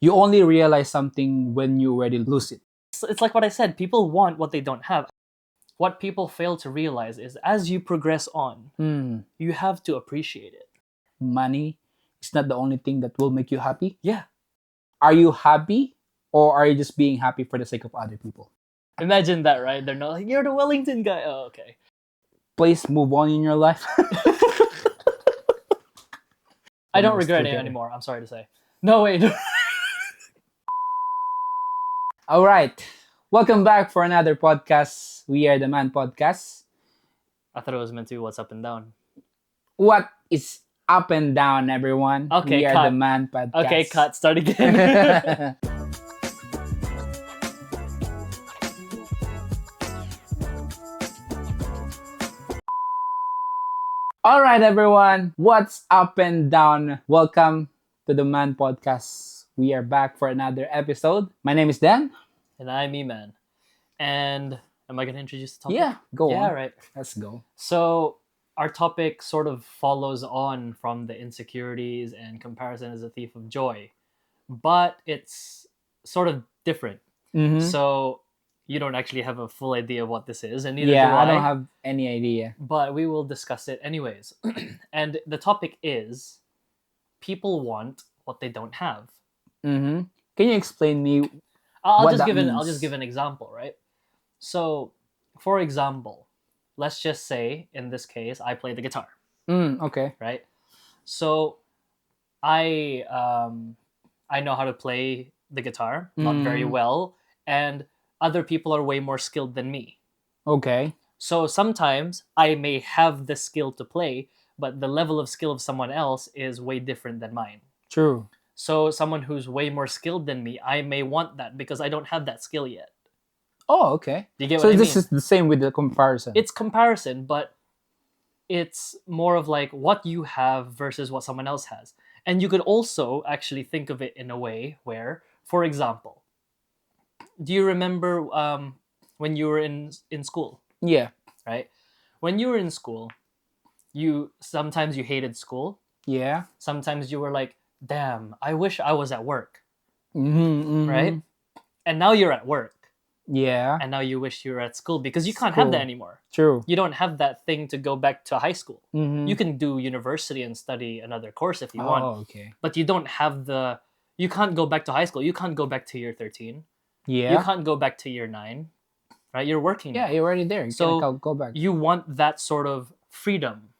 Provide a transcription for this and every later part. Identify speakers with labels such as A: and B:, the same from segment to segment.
A: You only realize something when you already lose it.
B: It's like what I said, people want what they don't have. What people fail to realize is as you progress on, you have to appreciate it.
A: Money is not the only thing that will make you happy.
B: Yeah.
A: Are you happy, or are you just being happy for the sake of other people?
B: Imagine that, right? They're not like, you're the Wellington guy. Oh, okay.
A: Please move on in your life.
B: I don't regret it anymore, I'm sorry to say. No, wait.
A: All right. Welcome back for another podcast. We are the Man Podcast.
B: I thought it was meant to be what's up and down.
A: What is up and down, everyone?
B: Okay,
A: we are
B: cut.
A: the Man Podcast.
B: Okay, cut. Start again.
A: All right, everyone. What's up and down? Welcome to the Man Podcast. We are back for another episode. My name is Dan.
B: And I'm E-Man. And am I going to introduce the topic?
A: Yeah, go on.
B: Yeah, right.
A: Let's go.
B: So our topic sort of follows on from the insecurities and comparison is a thief of joy. But it's sort of different.
A: Mm-hmm.
B: So you don't actually have a full idea of what this is, and neither do
A: I don't have any idea.
B: But we will discuss it anyways. And the topic is people want what they don't have.
A: Mm-hmm. Can you explain me?
B: I'll
A: what
B: just
A: that
B: give
A: means?
B: I'll just give an example, right? So, for example, let's just say in this case I play the guitar,
A: Okay.
B: right? So, I know how to play the guitar, not very well, and other people are way more skilled than me.
A: Okay.
B: So sometimes I may have the skill to play, but the level of skill of someone else is way different than mine.
A: True.
B: So someone who's way more skilled than me, I may want that because I don't have that skill yet.
A: Oh, okay.
B: Do you get
A: So
B: what I mean?
A: this is the same with the comparison.
B: It's comparison, but it's more of like what you have versus what someone else has. And you could also actually think of it in a way where, for example, do you remember when you were in school?
A: Yeah.
B: Right? When you were in school, sometimes you hated school.
A: Yeah.
B: Sometimes you were like, damn, I wish I was at work.
A: Mm-hmm.
B: Right? And now you're at work.
A: Yeah.
B: And now you wish you were at school because you can't have that anymore.
A: True.
B: You don't have that thing to go back to high school.
A: Mm-hmm.
B: You can do university and study another course if you want.
A: Oh, okay.
B: But you don't have you can't go back to high school. You can't go back to year 13.
A: Yeah.
B: You can't go back to year 9. Right? You're working.
A: Yeah,
B: now.
A: you're already there. You
B: So
A: can go back.
B: You want that sort of freedom.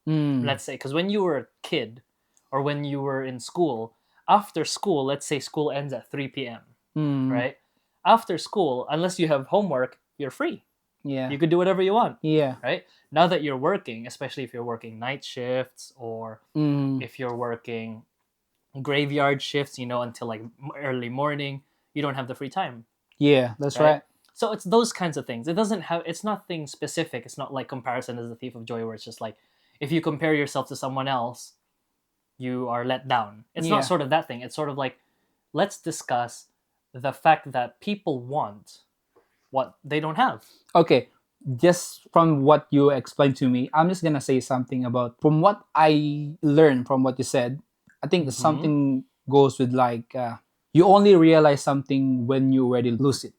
B: Let's say, because when you were a kid or when you were in school, after school, let's say school ends at 3 p.m., right? After school, unless you have homework, you're free.
A: Yeah.
B: You could do whatever you want.
A: Yeah.
B: Right? Now that you're working, especially if you're working night shifts or if you're working graveyard shifts, until like early morning, you don't have the free time.
A: Yeah, that's right.
B: So it's those kinds of things. It's nothing specific. It's not like comparison is the thief of joy where it's just like, if you compare yourself to someone else, you are let down. It's not sort of that thing. It's sort of like, let's discuss the fact that people want what they don't have.
A: Okay, just from what you explained to me, I'm just gonna say something about, from what I learned from what you said, I think something goes with like, you only realize something when you already lose it.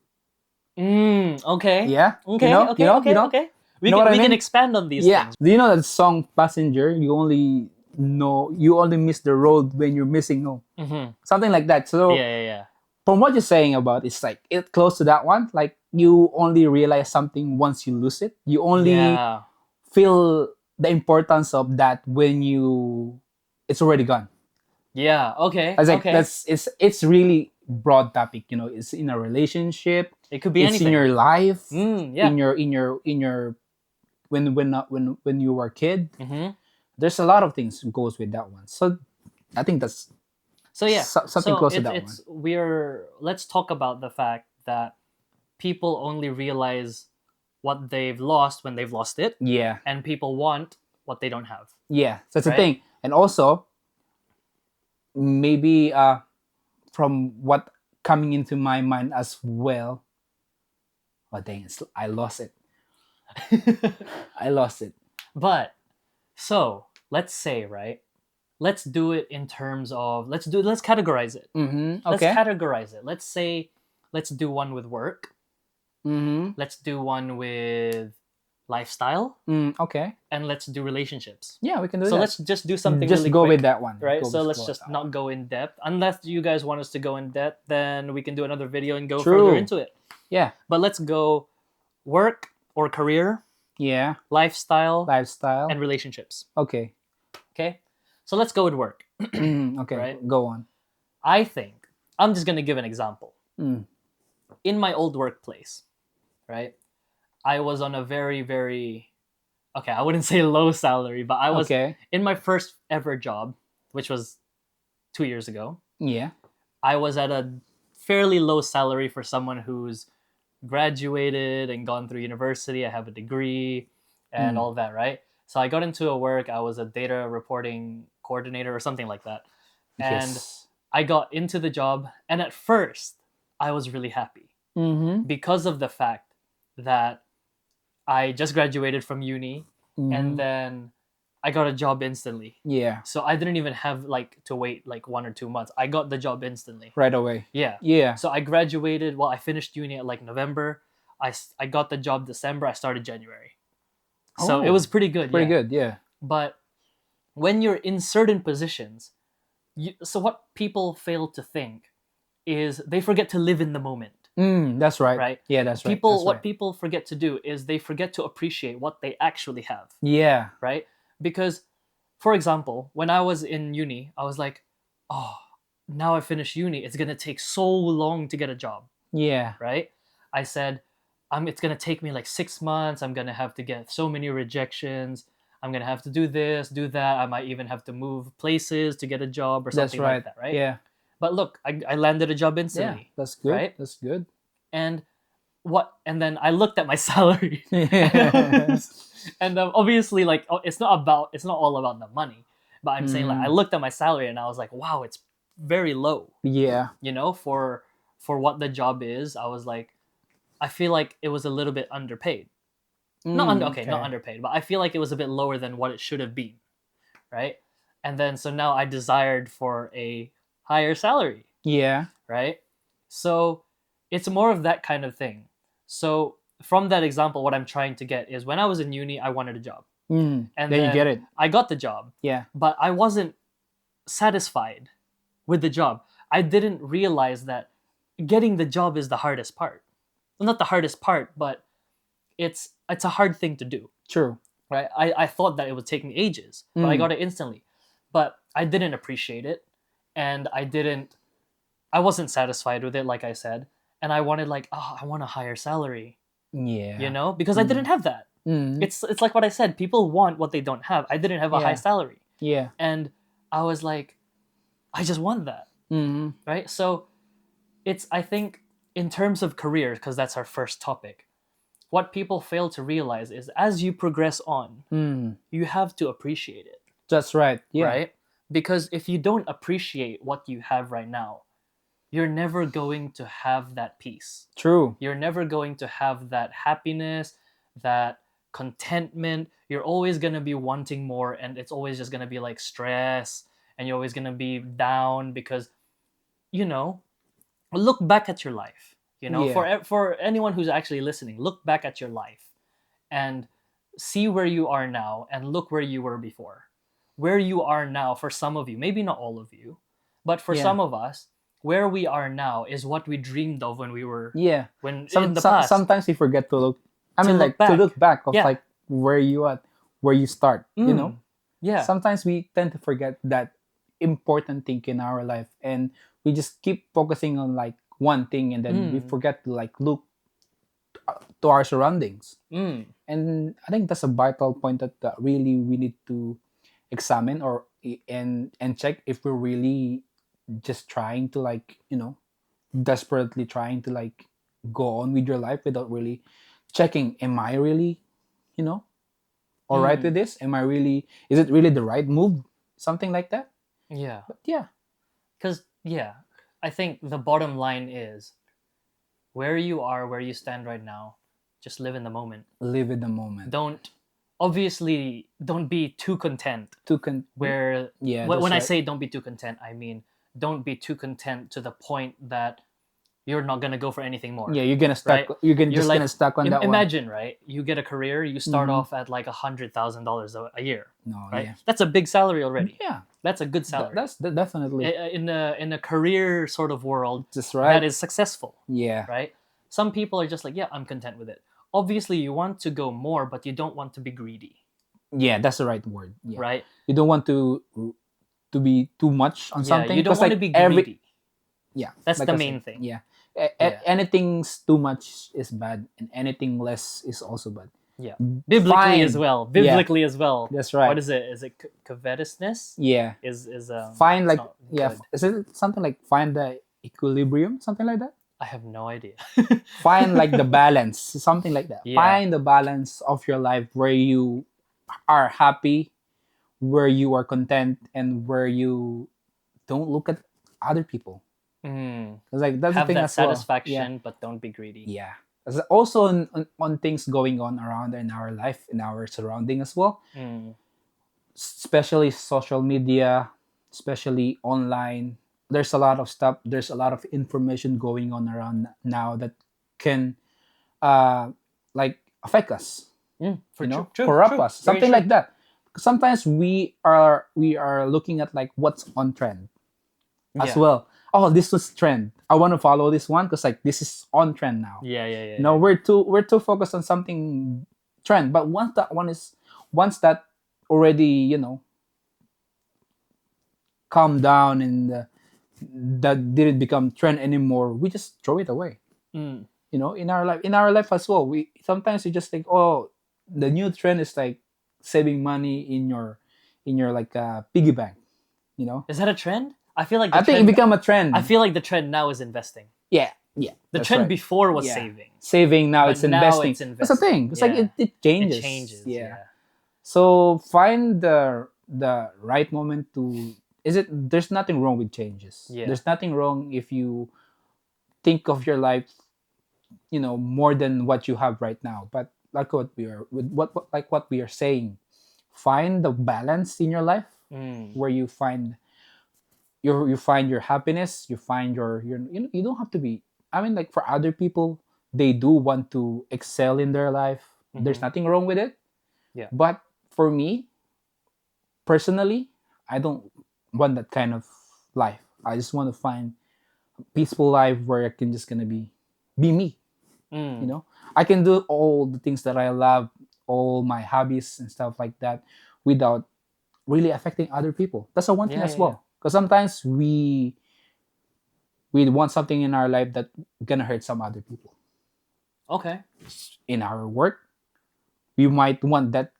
B: Okay.
A: Yeah?
B: Okay,
A: You know?
B: okay,
A: You know?
B: okay,
A: You know?
B: okay. We
A: know what I
B: can
A: mean?
B: expand on these things.
A: Do you know that song Passenger? You only miss the road when you're missing home. Something like that. So
B: Yeah.
A: from what you're saying about, it's like it's close to that one. Like you only realize something once you lose it. You only feel the importance of that when it's already gone.
B: Yeah. Okay.
A: I was like,
B: okay.
A: it's really broad topic. It's in a relationship.
B: It could be
A: It's
B: anything.
A: in your life.
B: Yeah.
A: In your when you were a kid. There's a lot of things goes with that one. So I think that's something close to that one.
B: Let's talk about the fact that people only realize what they've lost when they've lost it.
A: Yeah.
B: And people want what they don't have.
A: Yeah, that's the thing. And also, maybe from what coming into my mind as well, oh dang, I lost it. I lost it.
B: But, so, let's say, right, let's do it in terms of let's categorize it.
A: Mm-hmm.
B: Let's
A: Okay.
B: categorize it. Let's say let's do one with work.
A: Mm-hmm.
B: Let's do one with lifestyle,
A: Okay.
B: and let's do relationships.
A: Yeah, we can do
B: So
A: that.
B: let's just do something
A: Just
B: really
A: go
B: quick,
A: with that one.
B: right?
A: Go
B: So
A: with-
B: let's
A: go with
B: just
A: that
B: not
A: one.
B: go in depth. Unless you guys want us to go in depth, then we can do another video and go
A: True.
B: further into it.
A: Yeah.
B: But let's go work or career,
A: Yeah.
B: lifestyle,
A: Lifestyle.
B: and relationships.
A: Okay.
B: Okay? So let's go with work.
A: Okay.
B: Right.
A: Go on.
B: I think I'm just going to give an example.
A: Mm.
B: In my old workplace, right? I was on a very, very, okay, I wouldn't say low salary, but I was
A: Okay.
B: in my first ever job, which was 2 years ago.
A: Yeah.
B: I was at a fairly low salary for someone who's graduated and gone through university. I have a degree and all that, right? So I got into a work. I was a data reporting coordinator or something like that. And
A: Yes.
B: I got into the job. And at first, I was really happy
A: Mm-hmm.
B: because of the fact that I just graduated from uni and then I got a job instantly.
A: Yeah.
B: So I didn't even have like to wait like 1 or 2 months. I got the job instantly.
A: Right away.
B: Yeah.
A: Yeah.
B: So I graduated, well, I finished uni at like November. I got the job December. I started January. So it
A: Oh,
B: was pretty good.
A: Pretty
B: yeah.
A: good. Yeah.
B: But when you're in certain positions, so what people fail to think is they forget to live in the moment.
A: That's right.
B: Right.
A: Yeah, that's right.
B: People,
A: That's
B: what
A: right.
B: people forget to do is they forget to appreciate what they actually have.
A: Yeah.
B: Right. Because, for example, when I was in uni, I was like, oh, now I finished uni. It's going to take so long to get a job.
A: Yeah.
B: Right? I said, it's going to take me like 6 months. I'm going to have to get so many rejections. I'm going to have to do this, do that. I might even have to move places to get a job or
A: That's
B: something
A: right.
B: like that, right?
A: Yeah.
B: But look, I landed a job
A: Yeah.
B: instantly.
A: That's good.
B: Right?
A: That's good.
B: And then I looked at my salary. And obviously, like, it's not all about the money. But I'm saying, like, I looked at my salary and I was like, wow, it's very low.
A: Yeah.
B: You know, for what the job is. I was like, I feel like it was a little bit underpaid. Not underpaid, but I feel like it was a bit lower than what it should have been, right? And then so now I desired for a higher salary,
A: Yeah.
B: right? So it's more of that kind of thing. So from that example, what I'm trying to get is when I was in uni, I wanted a job, and
A: then you get it.
B: I got the job,
A: Yeah.
B: but I wasn't satisfied with the job. I didn't realize that getting the job is the hardest part. Well, not the hardest part, but it's a hard thing to do,
A: True.
B: right? I thought that it would take me ages, but I got it instantly. But I didn't appreciate it, and I wasn't satisfied with it, like I said, and I wanted I want a higher salary,
A: Yeah.
B: you know, because I didn't have that. It's like what I said. People want what they don't have. I didn't have a high
A: Yeah.
B: salary,
A: Yeah.
B: and I was like, I just want that, right? So I think in terms of career, because that's our first topic, what people fail to realize is as you progress on, you have to appreciate it,
A: That's right. Yeah.
B: right? Because if you don't appreciate what you have right now, you're never going to have that peace.
A: True.
B: You're never going to have that happiness, that contentment. You're always going to be wanting more, and it's always just going to be like stress, and you're always going to be down because, you know, look back at your life. You know,
A: Yeah.
B: for anyone who's actually listening, look back at your life and see where you are now and look where you were before. Where you are now, for some of you, maybe not all of you, but for
A: Yeah.
B: some of us, where we are now is what we dreamed of when we were
A: Yeah.
B: in the past.
A: Sometimes we forget to look. I
B: To
A: mean,
B: look
A: like to
B: back.
A: look back of
B: Yeah.
A: like where you at, where you start. You know.
B: Yeah.
A: Sometimes we tend to forget that important thing in our life, and we just keep focusing on like one thing, and then we forget to like look to our surroundings. And I think that's a vital point that really we need to examine or and check if we're really just trying to like desperately trying to like go on with your life without really checking, am I really all right with this? Is it really the right move? Something like that.
B: Yeah.
A: But yeah.
B: Because, I think the bottom line is where you are, where you stand right now, just live in the moment.
A: Live in the moment.
B: Don't obviously don't be too content.
A: To
B: Where
A: yeah,
B: when
A: that's
B: I
A: right.
B: say don't be too content, I mean don't be too content to the point that you're not gonna go for anything more.
A: Yeah, you're gonna stuck.
B: Right?
A: You're gonna
B: You're
A: just gonna
B: like,
A: stuck on that one.
B: imagine, right? You get a career, you start
A: Mhm.
B: off at like $100,000 a year,
A: No,
B: right?
A: yeah,
B: That's a big salary already.
A: yeah.
B: That's a good salary.
A: Definitely.
B: In a career sort of world
A: That's
B: that
A: right.
B: is successful,
A: Yeah,
B: right? Some people are just like, yeah, I'm content with it. Obviously, you want to go more, but you don't want to be greedy,
A: yeah. That's the right word. Yeah,
B: right?
A: you don't want to be too much on
B: Yeah,
A: something
B: you don't
A: because
B: want to
A: like
B: be
A: every
B: greedy.
A: yeah,
B: That's
A: like
B: the
A: I said,
B: main thing.
A: yeah.
B: Yeah,
A: Anything's too much is bad, and anything less is also bad.
B: yeah. Biblically as
A: Find
B: well.
A: yeah,
B: Biblically as well.
A: that's
B: What
A: right.
B: is it? Is it covetousness?
A: Yeah,
B: Is
A: find
B: it's
A: like
B: not
A: yeah.
B: good.
A: Is it something like find the equilibrium, something like that?
B: I have no idea.
A: Find like the balance, something like that.
B: Yeah.
A: Find the balance of your life where you are happy, where you are content, and where you don't look at other people.
B: Mm.
A: It's like that's the
B: Have
A: thing
B: that
A: as well. Yeah,
B: satisfaction, but don't be greedy.
A: yeah. There's also on things going on around in our life, in our surrounding as well,
B: Mm.
A: especially social media, especially online. There's a lot of stuff. There's a lot of information going on around now that can uh like affect us,
B: Mm. For
A: you
B: true,
A: know,
B: true,
A: corrupt
B: true.
A: us,
B: Very
A: something
B: true.
A: like that. Sometimes we are looking at like what's on trend as
B: Yeah.
A: well. Oh, this was trend. I want to follow this one because like this is on trend now.
B: Yeah, yeah, yeah,
A: You know,
B: yeah.
A: we're too focused on something trend, but once that already calm down and that didn't become trend anymore, we just throw it away.
B: Mm.
A: In our life as well, we sometimes you just think, oh, the new trend is like saving money in your like piggy bank. you know
B: Is that a trend? I feel like the
A: I think it
B: trend.
A: become a trend.
B: I feel like the trend now is investing.
A: Yeah, yeah,
B: The
A: that's
B: trend
A: right.
B: before was
A: Yeah,
B: saving,
A: saving, now
B: but
A: it's
B: now
A: investing.
B: it's
A: That's the
B: investing.
A: thing. It's like
B: Yeah,
A: it
B: it
A: changes.
B: changes.
A: Yeah.
B: Yeah.
A: So find the right moment to. Is it? There's nothing wrong with changes.
B: Yeah.
A: There's nothing wrong if you think of your life, more than what you have right now. But like what we are saying, find the balance in your life
B: Mm.
A: where you find your happiness, you find you don't have to be. I mean, like, for other people, they do want to excel in their life. There's
B: Mm-hmm.
A: nothing wrong with it.
B: Yeah.
A: But for me personally, I don't want that kind of life. I just want to find a peaceful life where I can just gonna be me. you
B: Mm.
A: know I can do all the things that I love, all my hobbies and stuff like that, without really affecting other people. That's the one thing
B: Yeah,
A: as
B: yeah, yeah.
A: well, because sometimes we want something in our life that gonna hurt some other people.
B: Okay.
A: In our work, we might want that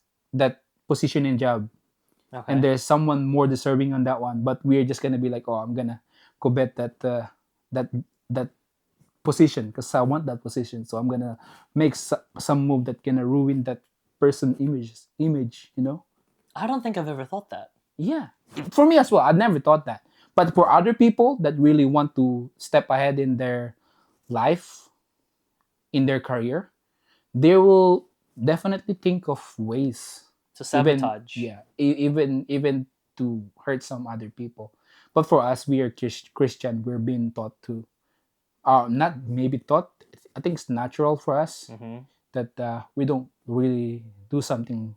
A: position and job, and
B: Okay.
A: there's someone more deserving on that one, but we're just gonna be like, oh, I'm gonna covet that that position because I want that position, so I'm gonna make some move that gonna ruin that person image.
B: I don't think I've ever thought that.
A: Yeah, for me as well, I never thought that. But for other people that really want to step ahead in their life, in their career, they will definitely think of ways,
B: To
A: even,
B: sabotage.
A: yeah, even to hurt some other people. But for us, we are Christian. We're being taught to, not maybe taught. I think it's natural for us
B: Mm-hmm.
A: that we don't really do something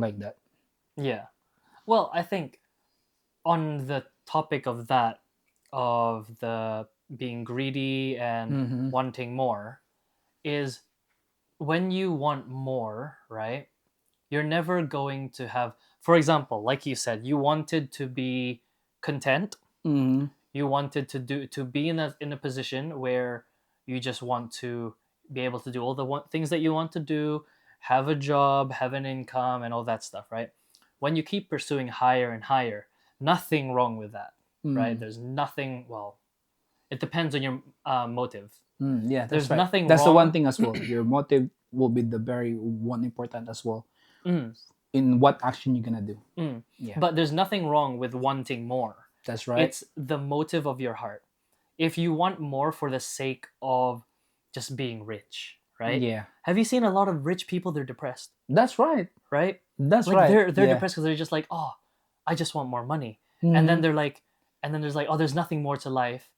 A: like that.
B: Yeah. Well, I think on the topic of that, of the being greedy and
A: Mm-hmm.
B: wanting more, is when you want more, right? You're never going to have, for example, like you said, you wanted to be content.
A: Mm-hmm.
B: You wanted to be in a position where you just want to be able to do all the things that you want to do, have a job, have an income, and all that stuff, right? When you keep pursuing higher and higher, nothing wrong with that, right?
A: Mm.
B: There's nothing. Well, it depends on your motive.
A: Yeah, that's
B: There's
A: right.
B: nothing
A: That's the one
B: wrong.
A: thing as well. Your motive will be the very one important as well
B: Mm,
A: in what action you're gonna do.
B: mm.
A: Yeah,
B: But there's nothing wrong with wanting more.
A: that's right.
B: It's the motive of your heart. If you want more for the sake of just being rich, right?
A: Yeah.
B: Have you seen a lot of rich people? They're depressed,
A: That's right.
B: right?
A: That's
B: Like
A: right.
B: they're
A: Yeah.
B: depressed because they're just like, oh, I just want more money, and then
A: Mhm.
B: they're like, and then there's like, oh, there's nothing more to life,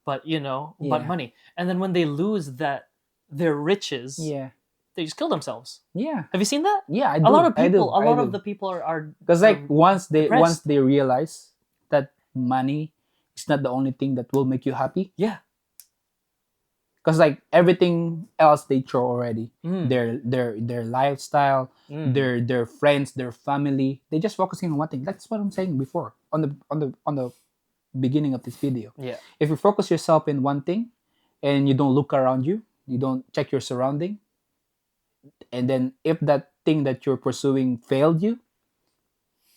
B: but but
A: Yeah.
B: money, and then when they lose their riches,
A: Yeah.
B: they just kill themselves.
A: Yeah.
B: Have you seen that?
A: Yeah, I
B: A lot
A: do.
B: of
A: I
B: people,
A: do.
B: a
A: I
B: lot of
A: do.
B: the people are
A: Because like once
B: depressed.
A: they realize that money is not the only thing that will make you happy,
B: Yeah.
A: because like everything else they throw already,
B: Mm.
A: their lifestyle,
B: Mm.
A: their friends, their family, they just focusing on one thing. That's what I'm saying before on the beginning of this video.
B: Yeah.
A: If you focus yourself in one thing and you don't look around you, you don't check your surrounding, and then if that thing that you're pursuing failed you,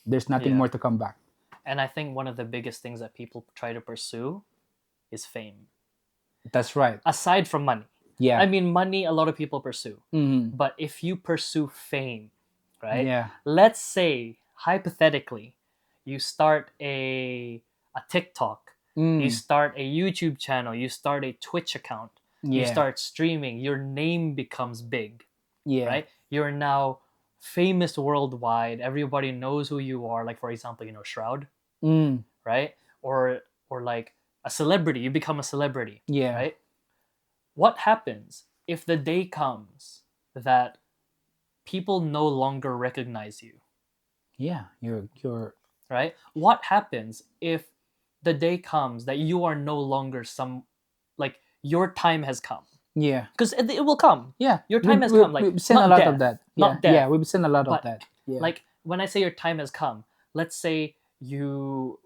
A: there's nothing
B: Yeah.
A: more to come back.
B: And I think one of the biggest things that people try to pursue is fame.
A: That's right.
B: Aside from money.
A: Yeah.
B: I mean, money a lot of people pursue.
A: Mhm.
B: But if you pursue fame, right?
A: Yeah.
B: Let's say hypothetically, you start a TikTok, you
A: Mm.
B: start a YouTube channel, you start a Twitch account, you
A: Yeah.
B: start streaming, your name becomes big,
A: Yeah.
B: right? You're now famous worldwide. Everybody knows who you are. Like for example, Shroud,
A: Mm.
B: right? Or like a celebrity. You become a celebrity,
A: Yeah.
B: right? What happens if the day comes that people no longer recognize you,
A: Yeah. You're
B: right? What happens if the day comes that you are no longer like your time has come?
A: yeah.
B: Because it will come.
A: Yeah.
B: Your time has come. Like
A: we've seen
B: not
A: a lot
B: death,
A: of that.
B: not
A: Yeah.
B: death.
A: Yeah, we've seen a lot of
B: But
A: that. Yeah.
B: like when I say your time has come, let's say you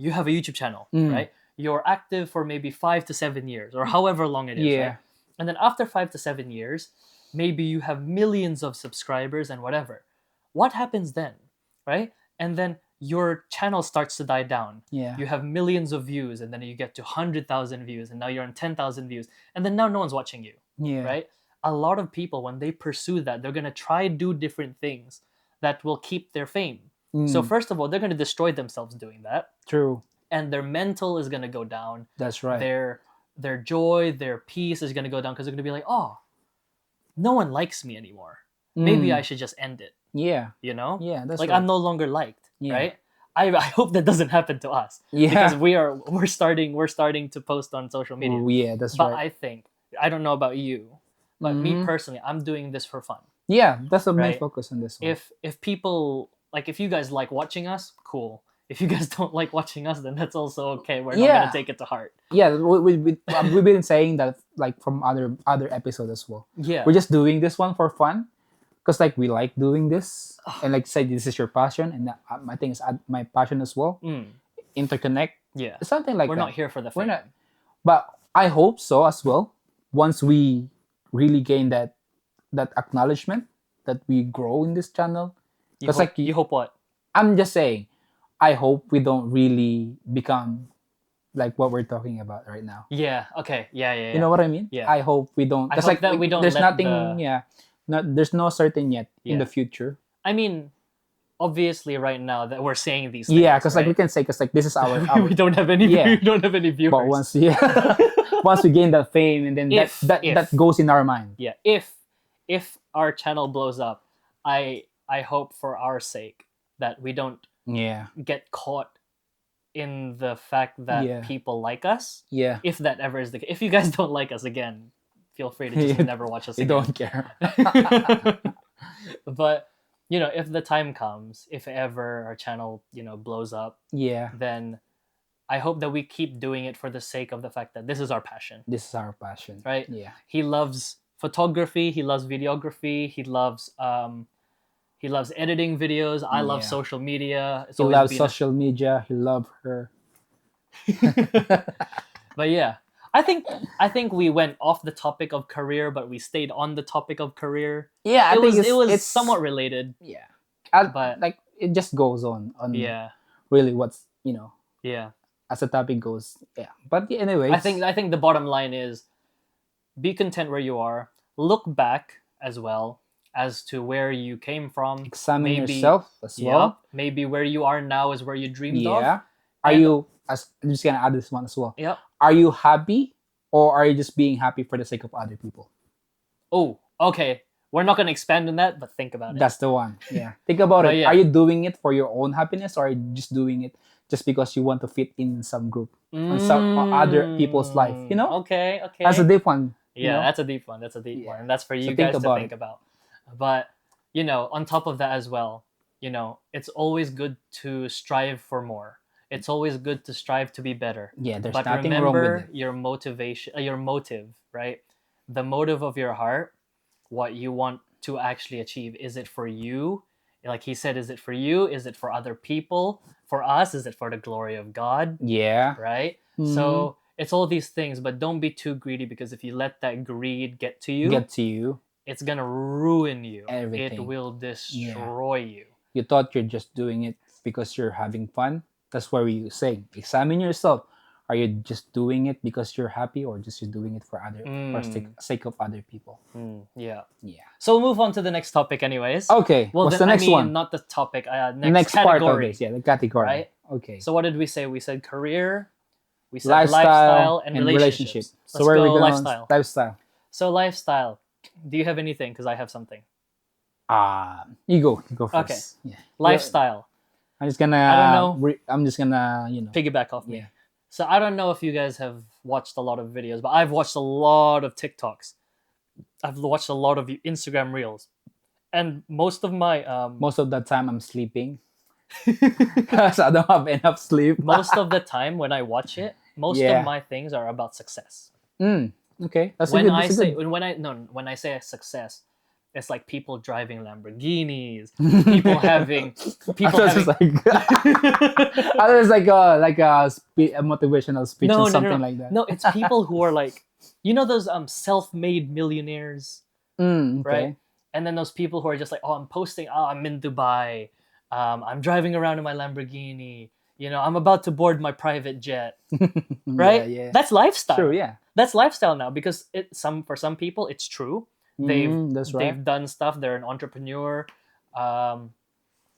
B: you have a YouTube channel,
A: Mm.
B: right? You're active for maybe 5 to 7 years or however long it is,
A: Yeah.
B: right? And then after 5 to 7 years, maybe you have millions of subscribers and whatever. What happens then, right? And then your channel starts to die down.
A: Yeah.
B: You have millions of views, and then you get to 100,000 views, and now you're on 10,000 views, and then now no one's watching you,
A: Yeah.
B: right? A lot of people, when they pursue that, they're gonna try do different things that will keep their fame. So
A: Mm.
B: first of all, they're gonna destroy themselves doing that,
A: True.
B: and their mental is gonna go down.
A: That's right.
B: Their joy, their peace is gonna go down because they're gonna be like, oh, no one likes me anymore. Maybe
A: Mm.
B: I should just end it.
A: Yeah.
B: Yeah,
A: That's
B: like
A: right.
B: I'm no longer liked,
A: Yeah.
B: right? I hope that doesn't happen to us
A: Yeah.
B: because we're starting to post on social media.
A: Oh, yeah, that's
B: But
A: right.
B: I don't know about you, but me
A: Mhm.
B: personally, I'm doing this for fun.
A: Yeah, that's the main
B: Right.
A: focus on this one.
B: If people like, if you guys like watching us, cool. If you guys don't like watching us, then that's also okay. We're not
A: Yeah.
B: gonna take it to heart.
A: Yeah, we've been saying that like from other episodes as well.
B: Yeah,
A: We're just doing this one for fun because like we like doing this, and like say this is your passion, and I think it's my passion as well.
B: Mm,
A: Interconnect,
B: yeah.
A: something like
B: We're
A: that.
B: not here for the
A: We're
B: fame.
A: not, but I hope so as well. Once we really gain that acknowledgement that we grow in this channel,
B: You
A: 'cause,
B: hope,
A: like,
B: you hope what?
A: I'm just saying, I hope we don't really become like what we're talking about right now.
B: Yeah. Okay. Yeah. Yeah.
A: You know what I mean?
B: Yeah.
A: I hope we don't.
B: I
A: 'Cause,
B: hope
A: like
B: that we don't
A: There's
B: let
A: nothing.
B: the-
A: Yeah. There's no certain yet in
B: Yeah.
A: the future.
B: I mean, obviously, right now that we're saying these things.
A: Yeah, because like we
B: right?
A: can say, because like this is our
B: we don't have any.
A: Yeah.
B: We don't have any viewers.
A: but once once we gain that fame, and then
B: If-
A: that goes in our mind.
B: Yeah. If our channel blows up, I hope for our sake that we don't
A: Yeah.
B: get caught in the fact that
A: Yeah.
B: people like us.
A: Yeah.
B: If that ever is the case. If you guys don't like us again, feel free to just
A: You-
B: never watch us
A: We
B: again.
A: don't care.
B: But if the time comes, if ever our channel blows up,
A: Yeah.
B: then I hope that we keep doing it for the sake of the fact that this is our passion.
A: This is our passion.
B: Right.
A: Yeah.
B: He loves photography, he loves videography, he loves editing videos. I love
A: Yeah.
B: social media. It's
A: He
B: always
A: loves
B: been
A: social media. He loves her.
B: But yeah, I think we went off the topic of career, but we stayed on the topic of career.
A: Yeah,
B: It was
A: it's
B: somewhat related.
A: Yeah.
B: But-
A: like it just goes on
B: Yeah,
A: really what's
B: yeah.
A: as the topic goes. Yeah. But anyways,
B: I think the bottom line is be content where you are. Look back as well as to where you came from.
A: examine
B: maybe-
A: yourself as well.
B: Yep. Maybe where you are now is where you dreamed of.
A: Yeah. Are
B: And-
A: you I'm just gonna add this one as well.
B: Yep.
A: Are you happy, or are you just being happy for the sake of other people?
B: Oh, okay. We're not gonna expand on that, but think about it.
A: That's the one. Yeah. Think about
B: But
A: it.
B: yeah.
A: Are you doing it for your own happiness, or are you just doing it just because you want to fit in some group on some other people's life? You know,
B: Okay, okay.
A: that's a deep one. You
B: Yeah,
A: know?
B: that's a deep one. That's a deep
A: Yeah.
B: one. And that's for
A: So
B: you
A: think
B: guys to
A: about
B: think
A: it.
B: about. But, on top of that as well, it's always good to strive for more. It's always good to strive to be better.
A: Yeah, there's
B: But
A: nothing wrong with
B: remember
A: it.
B: your motivation, your motive, right? The motive of your heart, what you want to actually achieve. Is it for you? Like he said, is it for you? Is it for other people? For us, is it for the glory of God?
A: Yeah.
B: Right?
A: Mhm.
B: So it's all these things, but don't be too greedy, because if you let that greed get to you,
A: Get to you.
B: it's gonna ruin you. It
A: Everything.
B: will destroy you.
A: You thought you're just doing it because you're having fun. That's where we say, examine yourself. Are you just doing it because you're happy, or just you're doing it for sake of other people?
B: Yeah.
A: Yeah.
B: So we'll move on to the next topic, anyways.
A: Okay.
B: Well,
A: what's
B: then,
A: the next one?
B: not the topic.
A: Next
B: category.
A: part of this. Yeah, the category.
B: Right?
A: Okay.
B: So what did we say? We said career. We said
A: lifestyle,
B: lifestyle and relationship.
A: So
B: Let's
A: where
B: go
A: are we going?
B: lifestyle.
A: Lifestyle.
B: So lifestyle. Do you have anything? Because I have something.
A: You go. You go first.
B: Okay.
A: Yeah.
B: Lifestyle.
A: I'm just gonna.
B: I don't know.
A: I'm just gonna.
B: Piggyback off me.
A: Yeah.
B: So I don't know if you guys have watched a lot of videos, but I've watched a lot of TikToks. I've watched a lot of Instagram reels, and most of my
A: Most of the time, I'm sleeping because I don't have enough sleep.
B: most of the time when I watch it, most
A: Yeah.
B: of my things are about success.
A: Okay. That's
B: When
A: a good.
B: I
A: That's a
B: say
A: good.
B: when I say success, it's like people driving Lamborghinis, people having people
A: I thought it was
B: having.
A: I thought it was like a motivational speech
B: No,
A: or
B: no,
A: something
B: no,
A: like that.
B: no. It's people who are like, those self-made millionaires,
A: Okay.
B: right? And then those people who are just like, oh, I'm posting, oh, I'm in Dubai, I'm driving around in my Lamborghini, I'm about to board my private jet, right?
A: Yeah.
B: That's lifestyle.
A: True. Yeah.
B: That's lifestyle now, because for some people it's true.
A: That's right.
B: They've done stuff. They're an entrepreneur.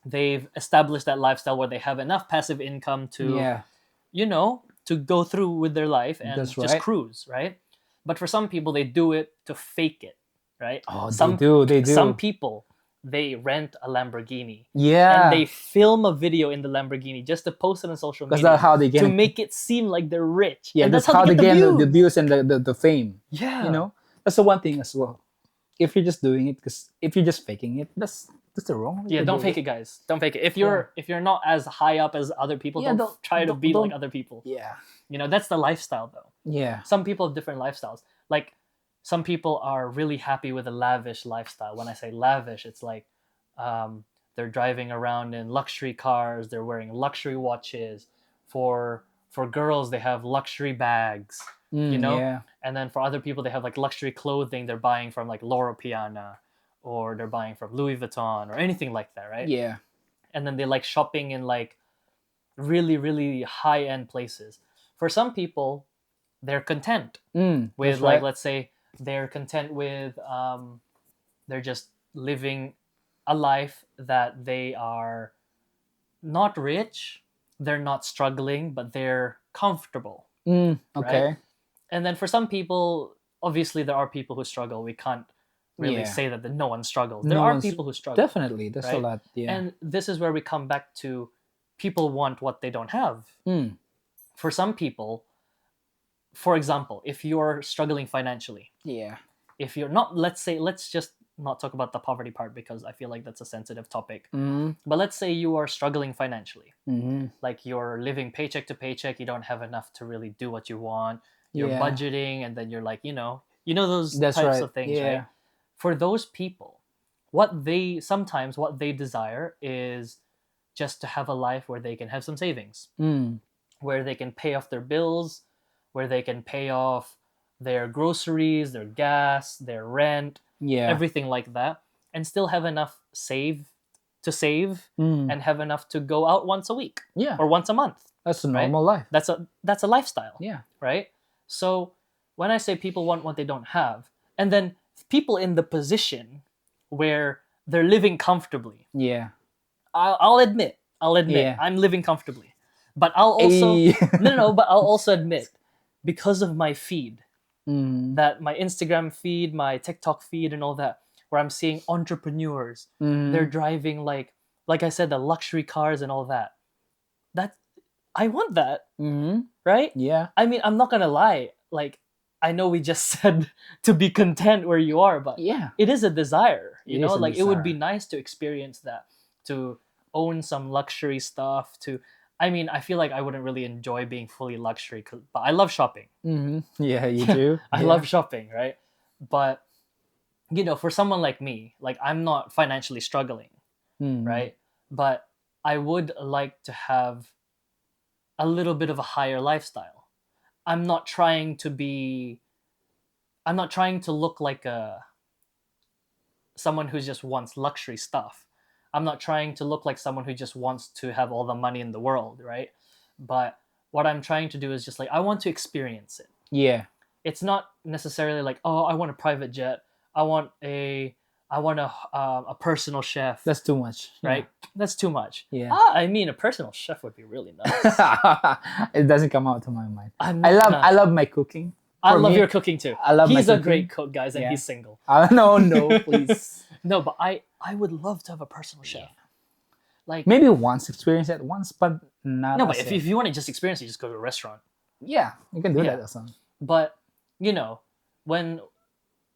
B: They've established that lifestyle where they have enough passive income to,
A: Yeah.
B: to go through with their life and
A: That's
B: just
A: right.
B: cruise, right? But for some people, they do it to fake it, right?
A: Oh,
B: some
A: they do.
B: Some people, they rent a Lamborghini
A: Yeah.
B: and they film a video in the Lamborghini just to post it on social
A: Because
B: media
A: that's how they get
B: to
A: it.
B: make it seem like they're rich.
A: Yeah,
B: and
A: that's how they
B: get
A: get the views and the fame.
B: Yeah.
A: That's the one thing as well. If you're just doing it, because if you're just faking it, that's the wrong way
B: Yeah,
A: to
B: don't
A: do
B: fake it, guys. Don't fake it. If you're not as high up as other people,
A: Yeah,
B: don't try to
A: don't-
B: be like
A: don't-
B: other people.
A: Yeah.
B: That's the lifestyle though.
A: Yeah.
B: Some people have different lifestyles. Like some people are really happy with a lavish lifestyle. When I say lavish, it's like they're driving around in luxury cars, they're wearing luxury watches. For girls, they have luxury bags.
A: Yeah.
B: And then for other people, they have like luxury clothing they're buying from like Loro Piana, or they're buying from Louis Vuitton or anything like that, right?
A: Yeah.
B: And then they like shopping in like really, really high end places. For some people, they're content with
A: That's
B: like,
A: right.
B: let's say they're content with they're just living a life that they are not rich, they're not struggling, but they're comfortable.
A: Okay.
B: And then for some people, obviously there are people who struggle. We can't really
A: Yeah.
B: say that no one struggles. There
A: No
B: are
A: one's-
B: people who struggle.
A: Definitely. There's a
B: Right?
A: lot. Yeah.
B: And this is where we come back to people want what they don't have. For some people, for example, if you're struggling financially,
A: Yeah.
B: if you're not, let's just not talk about the poverty part, because I feel like that's a sensitive topic. But let's say you are struggling financially. Like you're living paycheck to paycheck, you don't have enough to really do what you want. You're
A: Yeah.
B: budgeting, and then you're like, those
A: That's
B: types
A: right.
B: of things,
A: Yeah.
B: right? For those people, what they desire is just to have a life where they can have some savings, where they can pay off their bills, where they can pay off their groceries, their gas, their rent,
A: Yeah.
B: everything like that, and still have enough to save and have enough to go out once a week
A: Yeah.
B: or once a month.
A: That's a normal life.
B: That's a lifestyle.
A: Yeah.
B: Right? So when I say people want what they don't have, and then people in the position where they're living comfortably,
A: Yeah.
B: I'll admit,
A: Yeah.
B: I'm living comfortably, but I'll also
A: Hey.
B: no, but I'll also admit, because of my feed,
A: Mm-hmm.
B: that my Instagram feed, my TikTok feed, and all that, where I'm seeing entrepreneurs.
A: Mm-hmm.
B: They're driving like I said, the luxury cars and all that. That I want that,
A: Mm-hmm.
B: right?
A: Yeah.
B: I mean, I'm not gonna lie. Like, I know we just said to be content where you are, but
A: Yeah.
B: it is a desire.
A: It is a
B: Like it would be
A: desire.
B: nice to experience that, to own some luxury stuff. I mean, I feel like I wouldn't really enjoy being fully luxury, but I love shopping.
A: Mm-hmm. Yeah, you do.
B: I
A: Yeah.
B: love shopping, right? But for someone like me, like I'm not financially struggling,
A: Mm-hmm.
B: right? But I would like to have a little bit of a higher lifestyle. I'm not trying to look like someone who just wants luxury stuff. I'm not trying to look like someone who just wants to have all the money in the world, right? But what I'm trying to do is just like I want to experience it.
A: Yeah.
B: It's not necessarily like, oh, I want a private jet. I want a personal chef,
A: That's too much.
B: right? That's too much.
A: Yeah.
B: I mean, a personal chef would be really nice.
A: It doesn't come out to my mind.
B: I'm
A: I
B: not
A: love
B: gonna-
A: I love my cooking.
B: I
A: for
B: love
A: me,
B: your cooking too.
A: I love my
B: He's a
A: cooking.
B: great cook, guys, and
A: Yeah.
B: he's single.
A: No, please.
B: No, but I would love to have a personal chef. Like
A: Maybe once, experience it once, but not.
B: no, but
A: as
B: if you want to just experience it, just go to a restaurant.
A: yeah, you can do
B: Yeah.
A: that also.
B: But when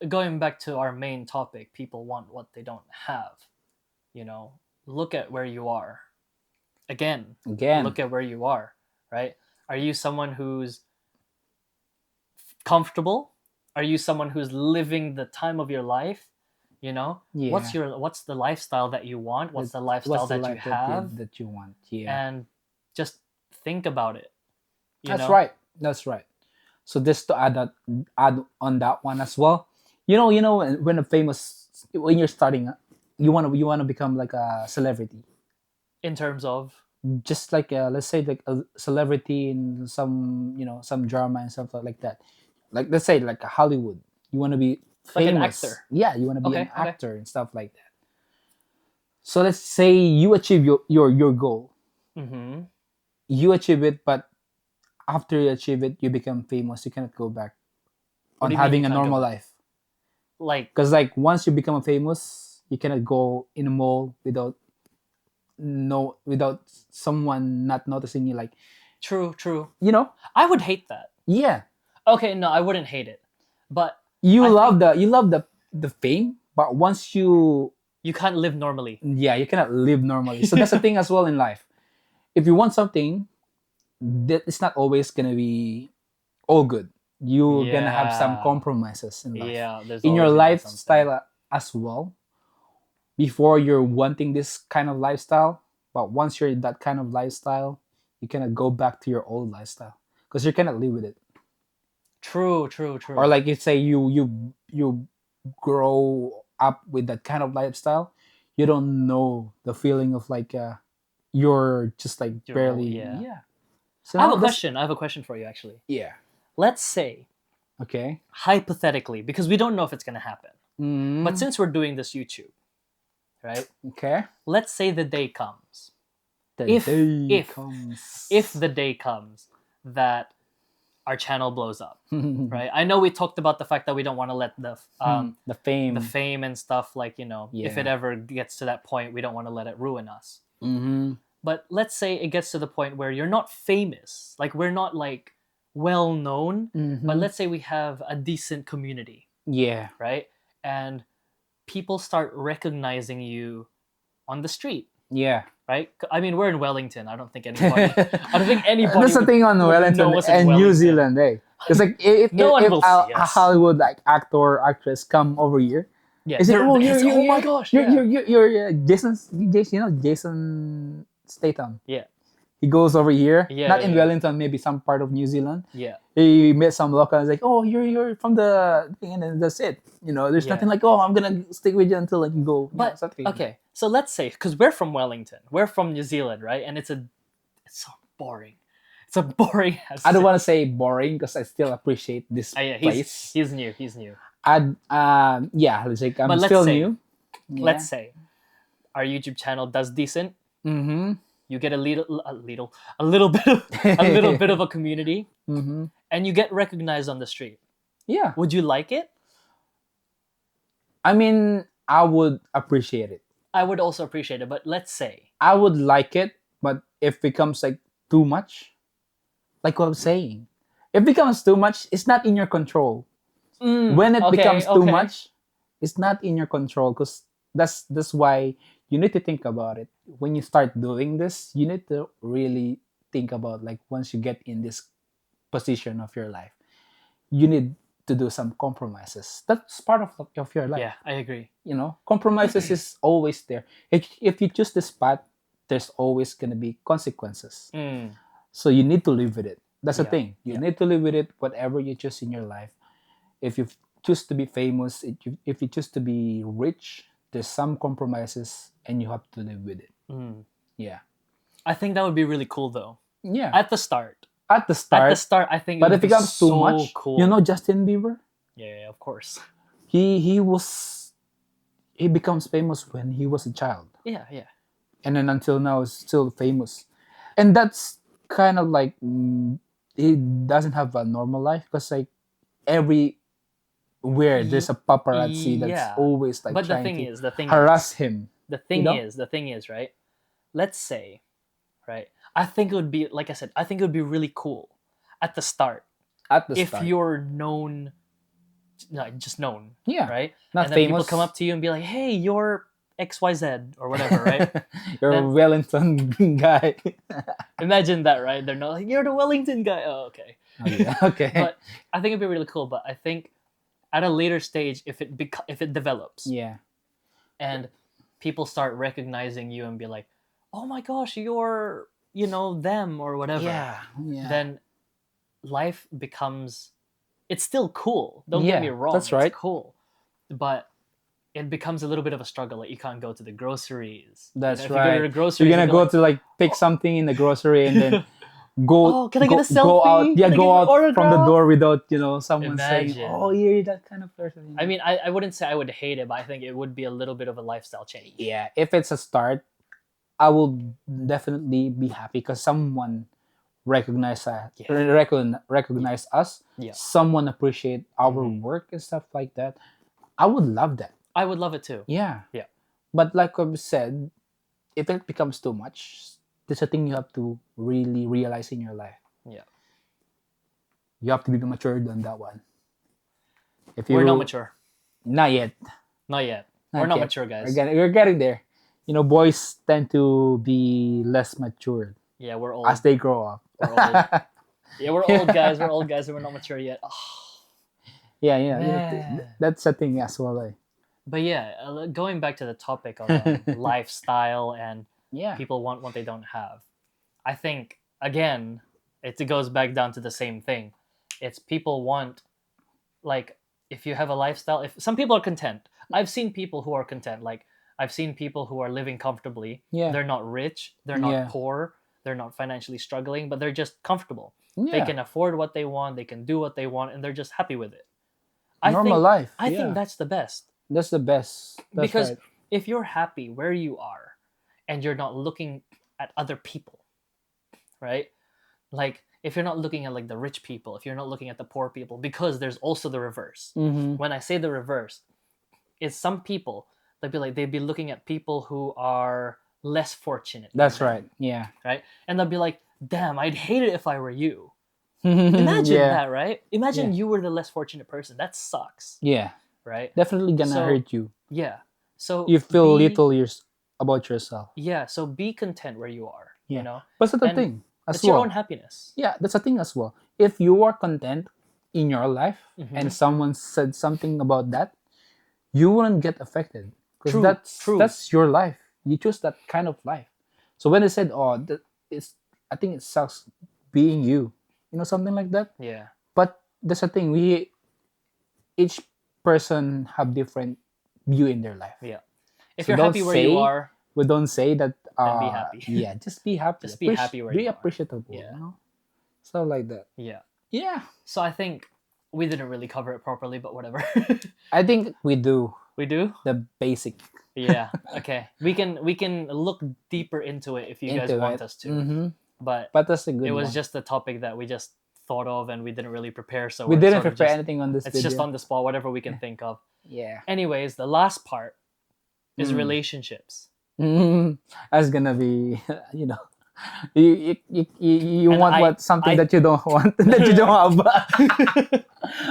B: going back to our main topic, people want what they don't have. Look at where you are. Again,
A: Again,
B: look at where you are, right? Are you someone who's comfortable? Are you someone who's living the time of your life?
A: yeah.
B: What's the lifestyle that you want? What's the lifestyle
A: What's the
B: that you
A: life
B: have?
A: that you want? Yeah,
B: And just think about it.
A: that's right. That's right. So just to add on that one as well. When a famous when you're starting, you wanna become like a celebrity.
B: In terms of
A: Just like let's say like a celebrity in some drama and stuff like that. Like let's say like a Hollywood, you want to be
B: Like an
A: famous.
B: actor.
A: Yeah, you want to be
B: Okay,
A: an
B: okay.
A: actor and stuff like that. So let's say you achieve your goal.
B: mm-hmm.
A: You achieve it, but after you achieve it, you become famous. You cannot go back
B: What
A: on
B: do you mean
A: having
B: you
A: a
B: can't go
A: normal
B: back?
A: life.
B: Like
A: Because like once you become famous, you cannot go in a mall without someone not noticing you. Like
B: true. I would hate that.
A: yeah,
B: Okay, no, I wouldn't hate it. But
A: you
B: I
A: love the fame, but once you
B: you can't live normally.
A: you cannot live normally. So that's the thing as well in life. If you want something, that it's not always gonna be all good. You're gonna have some
B: Yeah.
A: compromises in life.
B: Yeah, there's
A: In your
B: always gonna be something.
A: lifestyle as well. Before you're wanting this kind of lifestyle, but once you're in that kind of lifestyle, you cannot go back to your old lifestyle because you cannot live with it.
B: True.
A: Or like you say you grow up with that kind of lifestyle, you don't know the feeling of like you're just like
B: You're
A: barely
B: old, yeah.
A: So
B: I have
A: now
B: a
A: that's-
B: question. I have a question for you actually.
A: Yeah.
B: Let's say
A: Okay.
B: hypothetically, because we don't know if it's gonna happen.
A: Mm,
B: But since we're doing this YouTube, right?
A: okay.
B: Let's say the day comes.
A: The
B: If-
A: day
B: if-
A: comes.
B: If the day comes that our channel blows up, right? I know we talked about the fact that we don't want to let the
A: the fame.
B: the fame and stuff, like if
A: Yeah.
B: it ever gets to that point, we don't want to let it ruin us.
A: Mm-hmm.
B: But let's say it gets to the point where you're not famous, like we're not like well known, but let's say we have a decent community,
A: yeah.
B: right? And people start recognizing you on the street,
A: Yeah.
B: right? I mean, we're in Wellington. I don't think anybody. I don't think anybody.
A: That's the
B: would-
A: thing on
B: would
A: Wellington
B: know what's in
A: and New
B: Wellington.
A: Zealand, eh? Because like if
B: No one will
A: a
B: see us.
A: Hollywood like actor or actress come over here,
B: Yeah,
A: is it?
B: they're-
A: Oh,
B: it's-
A: you're,
B: oh my gosh!
A: You're
B: yeah.
A: you're Jason Statham.
B: Yeah.
A: He goes over here,
B: Yeah,
A: not in
B: yeah.
A: Wellington, maybe some part of New Zealand.
B: Yeah.
A: He met some locals like, oh, you're from the thing, and then that's it. There's
B: Yeah.
A: nothing like, oh, I'm gonna stick with you until like you go.
B: But
A: something.
B: okay, so let's say because we're from Wellington, we're from New Zealand, right? And it's so boring. It's a boring.
A: I don't want to say boring because I still appreciate this
B: Yeah,
A: place.
B: he's new. He's new.
A: Yeah, let's say I'm
B: But let's
A: still
B: say-
A: new.
B: Let's say our YouTube channel does decent.
A: Mm-hmm.
B: You get a little bit of a community,
A: Mm-hmm.
B: and you get recognized on the street.
A: Yeah.
B: Would you like it?
A: I mean, I would appreciate it.
B: I would also appreciate it, but let's say.
A: I would like it, but if it becomes like too much, like what I'm saying, if it becomes too much, it's not in your control. When it becomes too much, it's not in your control, because that's why you need to think about it. When you start doing this, you need to really think about, like, once you get in this position of your life, you need to do some compromises. That's part of your life.
B: Yeah, I agree.
A: Compromises is always there. If you choose this path, there's always going to be consequences. So you need to live with it. That's the
B: Yeah.
A: thing. You
B: Yeah.
A: need to live with it, whatever you choose in your life. If you choose to be famous, if you choose to be rich, there's some compromises and you have to live with it. Yeah.
B: I think that would be really cool though.
A: Yeah.
B: At the start.
A: At the start,
B: I think.
A: but
B: it
A: if
B: would
A: it
B: be
A: becomes too
B: so
A: much,
B: cool.
A: Justin Bieber,
B: Yeah, of course.
A: he becomes famous when he was a child.
B: Yeah, yeah.
A: And then until now is still famous, and that's kind of like, he doesn't have a normal life, because like everywhere there's a paparazzi that's
B: Yeah.
A: always like
B: But the
A: trying
B: thing
A: to
B: is,
A: harass him.
B: the thing
A: know?
B: is, right? Let's say, right? I think it would be, like I said, I think it would be really cool at the start
A: At the
B: if
A: start,
B: you're known, like just known,
A: yeah,
B: right?
A: not
B: And then people
A: famous.
B: come up to you and be like, "Hey, you're XYZ or whatever," right?
A: You're a
B: Then-
A: Wellington guy.
B: Imagine that, right? They're not like, "You're the Wellington guy." Oh, okay.
A: Oh, yeah, okay.
B: But I think it'd be really cool. But I think at a later stage, if it develops,
A: yeah,
B: and people start recognizing you and be like, "Oh my gosh, you're them or whatever,"
A: yeah.
B: then life becomes, it's still cool. Don't
A: Yeah,
B: get me wrong.
A: that's right.
B: It's cool, but it becomes a little bit of a struggle. Like you can't go to the groceries.
A: That's
B: if
A: right.
B: You go to the groceries,
A: You're gonna
B: you'd be
A: go
B: like,
A: to like pick something in the grocery and then go.
B: "Oh, can I get a
A: Go
B: selfie?
A: out. Yeah,
B: Can I
A: go
B: get your
A: out from the
B: autograph?"
A: door without someone saying,
B: Imagine.
A: "Oh, you're that kind of person."
B: I mean, I wouldn't say I would hate it, but I think it would be a little bit of a lifestyle change.
A: yeah, if it's a start, I will definitely be happy, because someone recognize recognize us.
B: Yeah.
A: Someone appreciate our work and stuff like that. I would love that.
B: I would love it too.
A: Yeah.
B: Yeah.
A: But like I've said, if it becomes too much, there's a thing you have to really realize in your life.
B: Yeah.
A: You have to be matured on that one. If
B: We're not mature.
A: Not yet.
B: Not yet.
A: Not
B: We're not
A: yet.
B: mature, guys.
A: We're getting there. Boys tend to be less mature
B: Yeah, we're old.
A: as they grow up.
B: We're old. Yeah, we're old guys. We're old guys and we're not mature yet. Oh.
A: yeah.
B: Man.
A: That's a thing as well.
B: But yeah, going back to the topic of lifestyle and
A: Yeah.
B: people want what they don't have. I think, again, it goes back down to the same thing. It's people want, like, if you have a lifestyle, if some people are content. I've seen people who are content. Like, I've seen people who are living comfortably.
A: Yeah.
B: They're not rich. They're not
A: Yeah.
B: poor. They're not financially struggling, but they're just comfortable.
A: Yeah.
B: They can afford what they want. They can do what they want, and they're just happy with it.
A: Normal life.
B: I
A: yeah.
B: think that's the best.
A: That's the best. That's
B: Because
A: right.
B: if you're happy where you are and you're not looking at other people, right? Like if you're not looking at like the rich people, if you're not looking at the poor people, because there's also the reverse.
A: Mhm.
B: When I say the reverse, it's some people they'd be looking at people who are less fortunate. than
A: That's
B: them,
A: right. Yeah.
B: right? And they'll be like, "Damn, I'd hate it if I were you." Imagine
A: yeah.
B: that, right? Imagine
A: Yeah.
B: you were the less fortunate person. That sucks,
A: Yeah.
B: right?
A: Definitely gonna
B: So,
A: hurt you.
B: Yeah. So
A: You feel
B: be-
A: little about yourself.
B: Yeah, so be content where you are.
A: Yeah.
B: You know,
A: But that's the
B: And
A: thing as
B: it's your
A: well.
B: own happiness.
A: Yeah, that's the thing as well. If you are content in your life
B: Mhm.
A: and someone said something about that, you wouldn't get affected, because
B: True, true.
A: that's your life. You choose that kind of life. So when they said, "Oh, I think it sucks being you," something like that.
B: Yeah.
A: But that's the thing. Each person have different view in their life.
B: Yeah. If
A: So
B: you're
A: don't
B: happy where you
A: say-
B: are,
A: We don't say that.
B: Then be happy.
A: Yeah, just be happy.
B: Just be happy where
A: Be
B: you are.
A: appreciable.
B: Yeah.
A: So like that.
B: yeah.
A: Yeah.
B: So I think we didn't really cover it properly, but whatever.
A: I think we do
B: We do?
A: the basic.
B: Yeah. Okay. We can look deeper into it if you guys want us to.
A: Mm-hmm.
B: But
A: But that's a good
B: it was
A: one.
B: just a topic that we just thought of, and we didn't really prepare. So
A: We
B: we're
A: didn't
B: sort of
A: prepare
B: just,
A: anything on this
B: it's
A: video.
B: just on the spot, whatever we can think of.
A: Yeah.
B: Anyways, the last part is
A: Mm.
B: relationships.
A: That's gonna be, you know, you
B: And
A: want something
B: I-
A: that you don't want, that you don't have.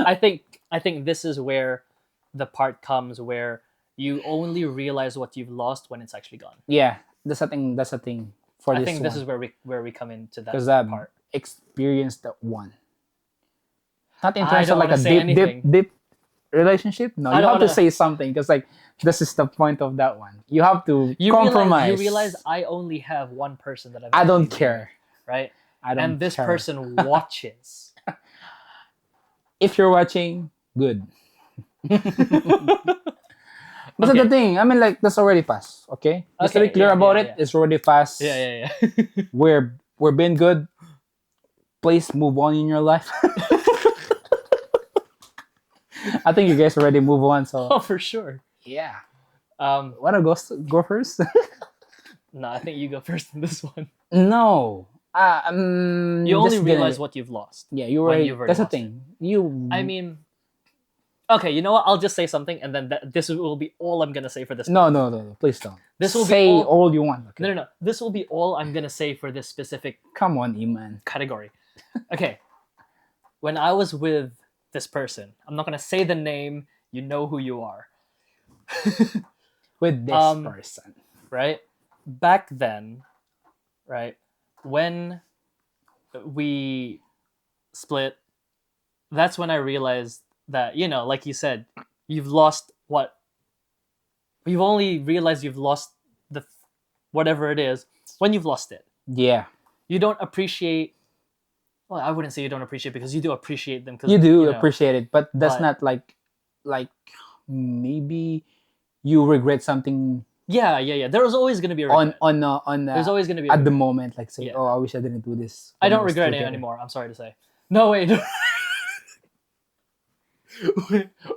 B: I think this is where the part comes where you only realize what you've lost when it's actually gone.
A: Yeah, that's a thing. That's a thing for
B: I
A: this
B: think this
A: one.
B: is where we come into that
A: Because I've
B: part.
A: experienced that one. Not in
B: I
A: terms of
B: don't
A: like a
B: wanna say
A: deep, deep,
B: anything.
A: deep relationship. No,
B: I
A: you
B: don't
A: have to
B: wanna-
A: say something because like this is the point of that one. You have to compromise.
B: You realize I only have one person that I've
A: I don't
B: actually been
A: care.
B: with, right?
A: I don't
B: And this
A: care.
B: person watches.
A: If you're watching, good. But
B: Okay.
A: that's the thing. I mean, like that's already passed. Okay, just to be
B: Okay,
A: clear
B: yeah,
A: about
B: yeah,
A: it,
B: yeah.
A: it's already passed.
B: Yeah.
A: We're being good. Please move on in your life. I think you guys already move on. So
B: Oh, for sure.
A: yeah,
B: Um,
A: wanna go first?
B: no, I think you go first in this one.
A: No.
B: You only realize what you've lost.
A: Yeah, you
B: when
A: already.
B: you've already
A: That's the
B: lost
A: thing. You.
B: I mean, okay, you know what? I'll just say something, and then this will be all I'm gonna say for this.
A: No, please don't.
B: This will be
A: say
B: all-
A: all you want. Okay.
B: No. This will be all I'm gonna say for this specific
A: Come on, Iman.
B: category. Okay. When I was with this person, I'm not gonna say the name. You know who you are,
A: With this person.
B: right? Back then, right? When we split, that's when I realized that, you know, like you said, you've lost what? You've only realized you've lost whatever it is when you've lost it.
A: Yeah,
B: You don't appreciate. Well, I wouldn't say you don't appreciate, because you do appreciate them. 'Cause,
A: you do
B: know,
A: appreciate it, but that's
B: but-
A: not like maybe you regret something
B: Yeah. There was always gonna be a regret.
A: on
B: There's always gonna be a
A: at the
B: regret.
A: moment, like say,
B: Yeah.
A: oh, I wish I didn't do this.
B: I
A: when
B: don't
A: was
B: regret it
A: together.
B: anymore. I'm sorry to say. No, wait.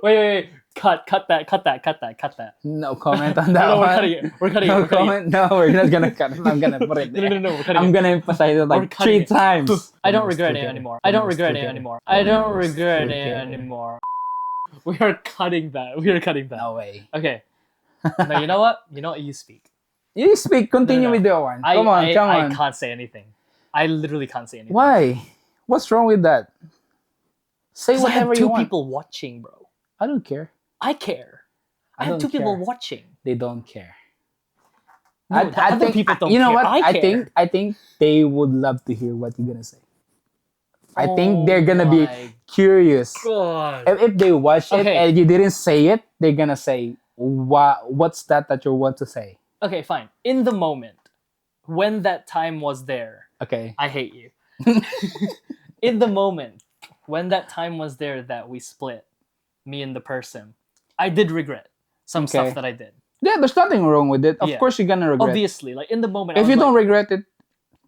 B: wait. Cut that.
A: No comment on that
B: No, we're
A: one.
B: cutting it. We're cutting it.
A: No
B: We're cutting it.
A: comment. No, we're not gonna cut it. I'm gonna put it there.
B: No, we're cutting
A: I'm
B: it.
A: gonna emphasize it
B: We're
A: like
B: cutting
A: 3
B: it.
A: times.
B: I don't
A: When was
B: regret it
A: together.
B: anymore.
A: When
B: I don't
A: was
B: regret it
A: together.
B: anymore.
A: When
B: I don't
A: was
B: regret it
A: together.
B: anymore. We are cutting that. We are cutting that.
A: No way.
B: Okay. No, you know what? You speak.
A: You speak. Continue
B: No.
A: with the one.
B: I,
A: Come on.
B: I can't say anything. I literally can't say anything.
A: Why? What's wrong with that? Say
B: 'Cause I have
A: whatever you
B: two
A: want.
B: people watching, bro.
A: I don't care.
B: I care. I
A: I
B: have
A: don't
B: two people
A: care.
B: watching.
A: They don't care.
B: No, the other
A: think,
B: people don't
A: you know
B: care.
A: what?
B: I care.
A: I think they would love to hear what you're gonna say. I think
B: Oh
A: they're gonna be
B: my
A: curious.
B: God.
A: If they watch it
B: Okay.
A: and you didn't say it, they're gonna say, what's that you want to say?"
B: Okay, fine. In the moment, when that time was there,
A: Okay.
B: I hate you. In the moment, when that time was there that we split, me and the person, I did regret some
A: Okay.
B: stuff that I did.
A: Yeah, there's nothing wrong with it. Of
B: Yeah.
A: course, you're gonna regret.
B: Obviously, like in the moment, I
A: If
B: was
A: you don't
B: like,
A: regret it,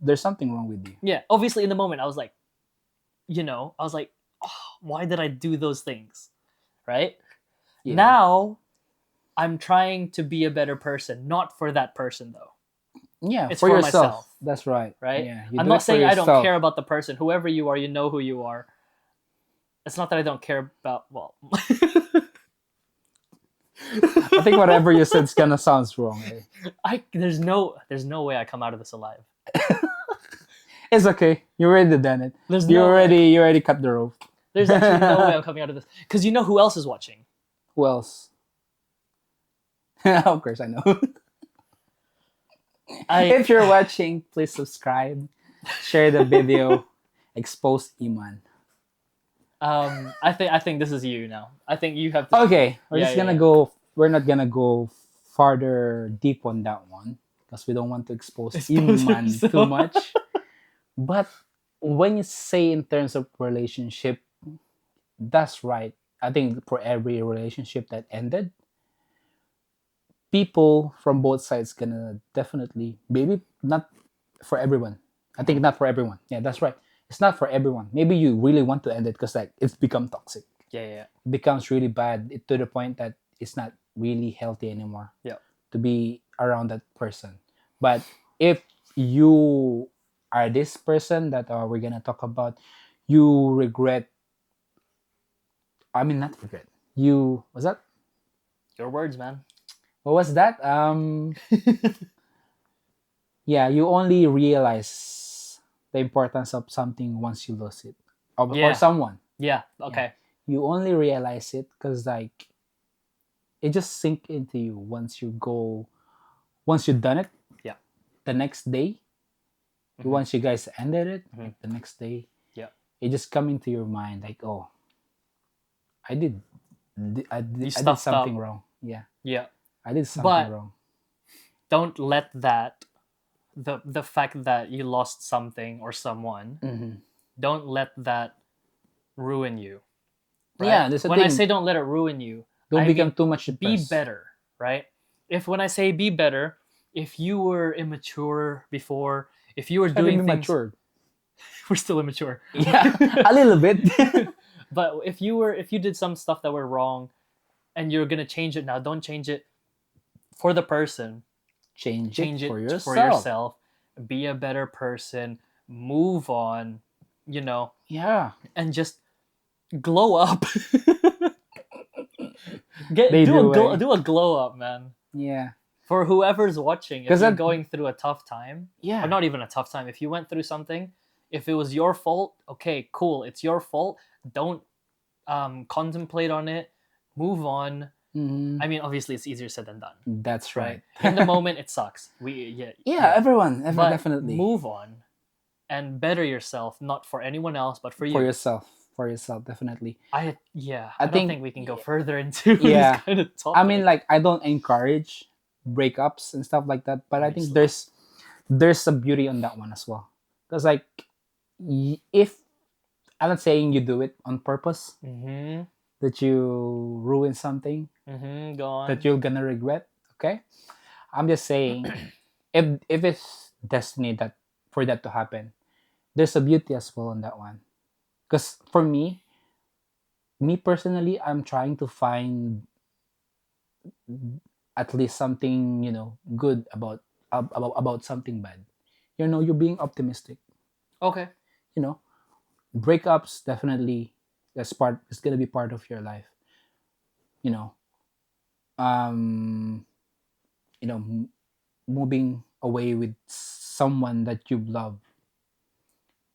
A: there's something wrong with you.
B: yeah, obviously in the moment, I was like, I was like, oh, why did I do those things? Right?
A: Yeah.
B: Now, I'm trying to be a better person, not for that person though.
A: Yeah,
B: It's
A: for
B: for
A: yourself.
B: myself.
A: That's right.
B: Right?
A: Yeah, you
B: I'm
A: do
B: not
A: it for
B: saying I don't
A: yourself.
B: care about the person. Whoever you are, you know who you are. It's not that I don't care about, well.
A: I think whatever you said is gonna sound wrong. Eh?
B: There's no way I come out of this alive.
A: It's okay. You already done it.
B: There's
A: You
B: no way.
A: already cut the rope.
B: There's actually no way I'm coming out of this. Because you know who else is watching?
A: Who else? Of course, I know. If you're watching, please subscribe, share the video, expose Iman.
B: I think this is you now. I think you have to.
A: Okay, we're
B: Yeah,
A: just
B: yeah,
A: gonna
B: yeah.
A: go. We're not gonna go farther deep on that one because we don't want to expose Iman
B: yourself.
A: too much. But when you say in terms of relationship, that's right. I think for every relationship that ended, people from both sides gonna definitely, maybe not for everyone. I think not for everyone. Yeah, that's right. It's not for everyone. Maybe you really want to end it because like it's become toxic.
B: Yeah.
A: It becomes really bad to the point that it's not really healthy anymore.
B: Yeah.
A: To be around that person. But if you are this person that we're gonna talk about, you regret. I mean, not regret. You was that?
B: Your words, man.
A: What was that? Yeah, you only realize the importance of something once you lose it, or
B: Yeah.
A: someone.
B: Yeah. Okay.
A: You only realize it because like it just sink into you once you've done it.
B: Yeah.
A: The next day,
B: Mhm.
A: once you guys ended it,
B: Mhm.
A: like, the next day,
B: Yeah.
A: it just come into your mind like, oh, I did, I did
B: stuffed
A: something
B: up.
A: wrong. Yeah,
B: Yeah.
A: I did something
B: But
A: wrong.
B: don't let that the fact that you lost something or someone,
A: Mm-hmm.
B: don't let that ruin you. Right?
A: Yeah, that's the
B: When I
A: thing.
B: say don't let it ruin you,
A: Don't
B: I
A: become
B: mean
A: too much
B: be
A: depressed.
B: better, right? If when I say be better, if you were immature before, if you were
A: Try to be
B: doing things,
A: matured.
B: we're still immature.
A: Yeah, a little bit.
B: But if you did some stuff that were wrong and you're gonna change it now, don't change it for the person.
A: Change
B: Change
A: it for
B: it for
A: yourself.
B: yourself. Be a better person. Move on. You know,
A: Yeah,
B: and just glow up.
A: they do.
B: Do a glow up, man.
A: Yeah,
B: For whoever's watching, if
A: 'Cause
B: you're
A: that-
B: going through a tough time,
A: yeah,
B: or not even a tough time, if you went through something, if it was your fault, okay, cool, it's your fault. Don't contemplate on it. Move on.
A: Mhm.
B: I mean, obviously, it's easier said than done,
A: That's right.
B: right? In the moment, it sucks.
A: Yeah, everyone,
B: but
A: definitely.
B: move on and better yourself, not for anyone else, but for you.
A: For yourself, definitely.
B: I
A: I
B: don't
A: think-
B: think we can go further into
A: Yeah.
B: this kind of topic.
A: I mean, like, I don't encourage breakups and stuff like that, but I think there's a beauty on that one as well. Because like, if I'm not saying you do it on purpose,
B: Mm-hmm.
A: that you ruin something
B: Mm-hmm. Go on.
A: that you're gonna regret. Okay, I'm just saying, if it's destiny that for that to happen, there's a beauty as well on that one. Because for me personally, I'm trying to find at least something good about something bad. You're being optimistic.
B: Okay.
A: You know, breakups definitely is gonna be part of your life. You know, um, moving away with someone that you love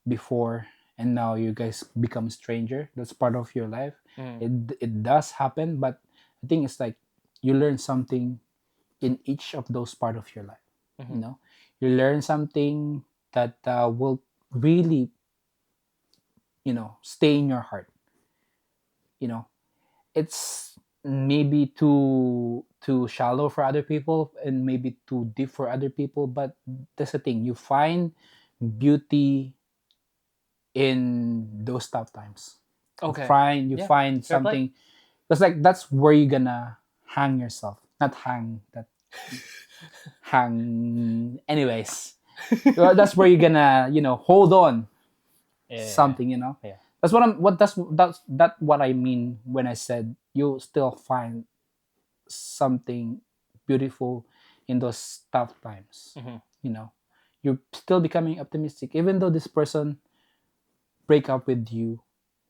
A: before, and now you guys become stranger. That's part of your life.
B: Mm.
A: It does happen, but I think it's like you learn something in each of those part of your life.
B: Mhm.
A: You learn something that will really stay in your heart. It's maybe too shallow for other people and maybe too deep for other people, but that's the thing, you find beauty in those tough times.
B: Okay.
A: You
B: Yeah,
A: find
B: fair play.
A: something that's where you're gonna hang yourself, not hang that hang anyways. Well, that's where you're gonna hold on
B: Yeah.
A: something.
B: Yeah.
A: That's what I mean when I said you still find something beautiful in those tough times.
B: Mhm.
A: You're still becoming optimistic even though this person break up with you.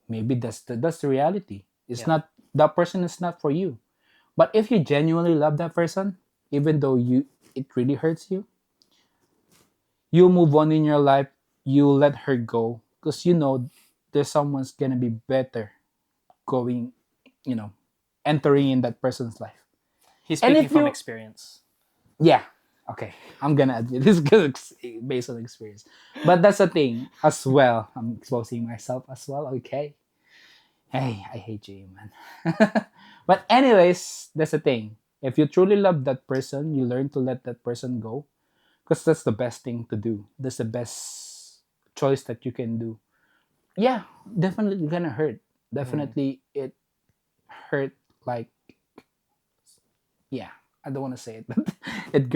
A: Maybe that's the reality. It's
B: Yeah.
A: not, that person is not for you. But if you genuinely love that person, even though it really hurts you, you move on in your life. You let her go because there's someone's gonna be better going, entering in that person's life.
B: He's
A: And
B: speaking
A: if
B: from
A: you-
B: experience.
A: Yeah, okay, I'm gonna admit this is based on experience, but that's the thing as well. I'm exposing myself as well. Okay, hey, I hate you, man. But anyways, that's the thing. If you truly love that person, you learn to let that person go, because that's the best thing to do. That's the best choice that you can do. Yeah, definitely gonna hurt. Definitely it hurt, like, yeah, I don't want to say it, but it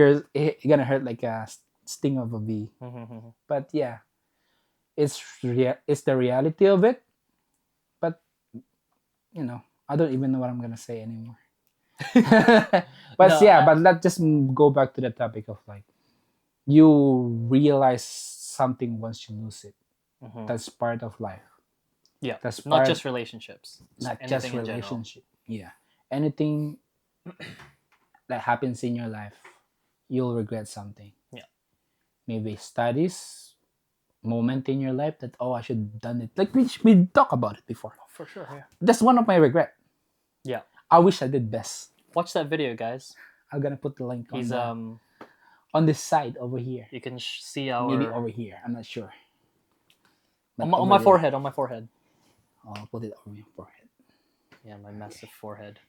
A: gonna hurt like a sting of a bee.
B: Mhm.
A: But yeah, it's the reality of it. But I don't even know what I'm gonna say anymore. But
B: No,
A: yeah, but let's just go back to the topic of like, you realize something once you lose it.
B: Mhm.
A: That's part of life.
B: Yeah.
A: That's
B: Not
A: part,
B: just relationships.
A: not
B: anything
A: just
B: in general.
A: relationship. Yeah, anything that happens in your life, you'll regret something.
B: Yeah.
A: Maybe studies, moment in your life that, oh, I should have done it. Like we talked about it before.
B: For sure. Yeah.
A: That's one of my regret.
B: Yeah.
A: I wish I did best.
B: Watch that video, guys.
A: I'm gonna put the link on
B: He's
A: on this side over here.
B: You can see our
A: Maybe over here. I'm not sure. But
B: on
A: over
B: my
A: there.
B: forehead. On my forehead.
A: I'll put it over your forehead.
B: Yeah, my massive forehead.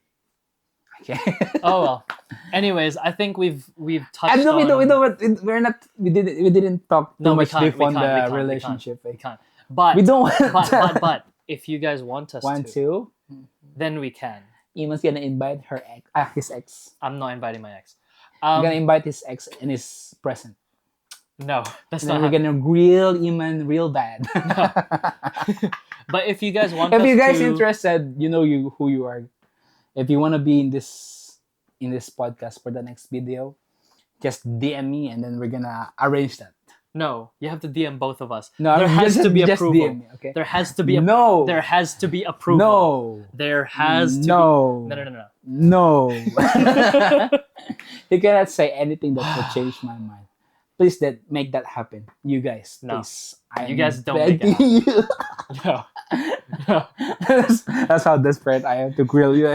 A: Okay.
B: Oh well. Anyways, I think we've touched
A: And no,
B: on.
A: we didn't talk too
B: No, we
A: much
B: can't,
A: deep
B: we
A: on
B: can't, we
A: the
B: can't, we
A: relationship.
B: We can't. But
A: We don't
B: but if you guys want us
A: want
B: to,
A: to.
B: then we can.
A: Iman's gonna invite her ex, his ex.
B: I'm not inviting my ex.
A: We're gonna invite his ex and his present.
B: No, that's
A: And
B: not.
A: then we're gonna grill Iman real bad.
B: But if you guys want,
A: If
B: us
A: you guys
B: to,
A: interested, you know who you are. If you wanna be in this podcast for the next video, just DM me and then we're gonna arrange that.
B: No, you have to DM both of us.
A: No,
B: there has to be
A: just
B: approval.
A: DM me, okay?
B: There has to be
A: no.
B: There has to be approval.
A: No.
B: There has to
A: no.
B: be. No.
A: No. You cannot say anything that will change my mind. Please make that happen. You guys,
B: No.
A: please.
B: You guys don't make it
A: begging you.
B: No. No.
A: That's how desperate I am to grill you.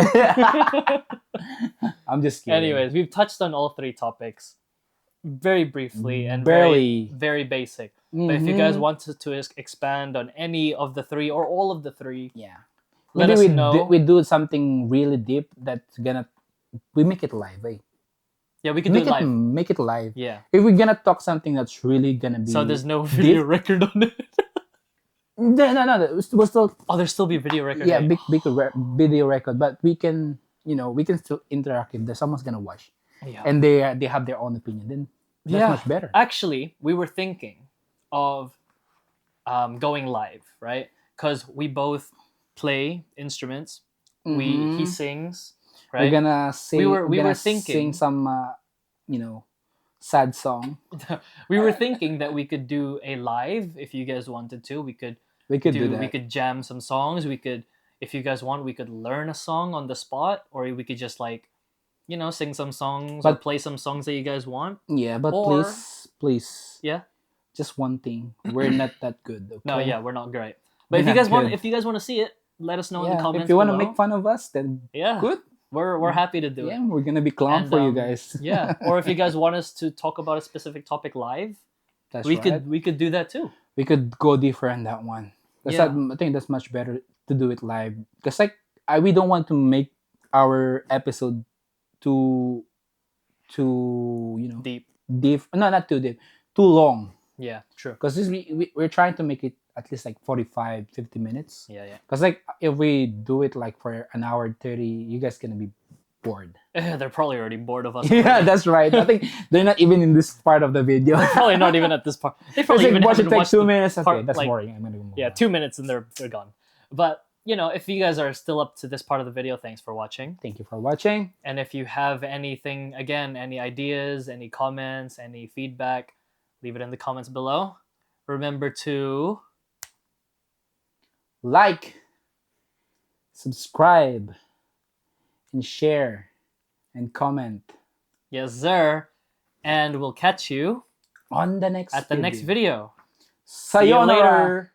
A: I'm just kidding.
B: Anyways, we've touched on all three topics very briefly and
A: Barely.
B: very basic. But if you guys
A: Mhm.
B: want to expand on any of the three or all of the three,
A: Yeah.
B: let
A: Maybe
B: us know.
A: we do something really deep that's gonna we make it live, eh?
B: Yeah, we can do it live.
A: Make it live.
B: Yeah.
A: If we're gonna talk something that's really gonna be
B: So there's no video record on it.
A: no. We'll still
B: There'll still be video record.
A: yeah,
B: right?
A: big video record, but we can we can still interact if there's someone's gonna watch
B: Yeah.
A: and they have their own opinion. Then that's much better.
B: Actually, we were thinking of going live, right? Because we both play instruments. He sings, right?
A: We're gonna sing.
B: We were
A: gonna
B: thinking-
A: sing some sad song.
B: We were thinking that we could do a live if you guys wanted to. We could
A: We could do that.
B: We could jam some songs. We could, if you guys want, we could learn a song on the spot, or we could just sing some songs or
A: But-
B: play some songs that you guys want.
A: Yeah, but
B: Or-
A: please,
B: Yeah.
A: just one thing: we're not that good. Okay?
B: No, yeah, we're not great. But
A: We're
B: if you
A: not
B: guys want,
A: good.
B: if you guys want to see it, let us know in the
A: Yeah,
B: comments.
A: if you want to
B: below.
A: make fun of us, then
B: Yeah,
A: good.
B: we're happy to do
A: Yeah,
B: it.
A: we're gonna be clown
B: And,
A: for you guys.
B: Yeah, or if you guys want us to talk about a specific topic live,
A: That's
B: we
A: right.
B: could do that too.
A: We could go deeper on that one.
B: Yeah.
A: I think that's much better to do it live because we don't want to make our episode too
B: Deep.
A: deep. No, not too deep, too long.
B: Yeah, true.
A: Because we're trying to make it at least like 45, 50 minutes.
B: Yeah.
A: Because if we do it like for an hour 30, you guys gonna be bored.
B: They're probably already bored of us.
A: Yeah, that's right. I think they're not even in this part of the video.
B: Probably not even at this part. They
A: It's
B: probably
A: like,
B: even
A: watch it
B: haven't
A: take
B: watched
A: 2
B: the
A: minutes. Okay,
B: part,
A: that's
B: like-
A: boring. I'm gonna move
B: Yeah,
A: on.
B: 2 minutes and they're gone. But if you guys are still up to this part of the video, thanks for watching.
A: Thank you for watching.
B: And if you have anything, again, any ideas, any comments, any feedback, leave it in the comments below. Remember to
A: Like, subscribe, and share, and comment
B: yes, sir. And we'll catch you
A: on the next
B: at the next video. See you
A: Sayonara.
B: later.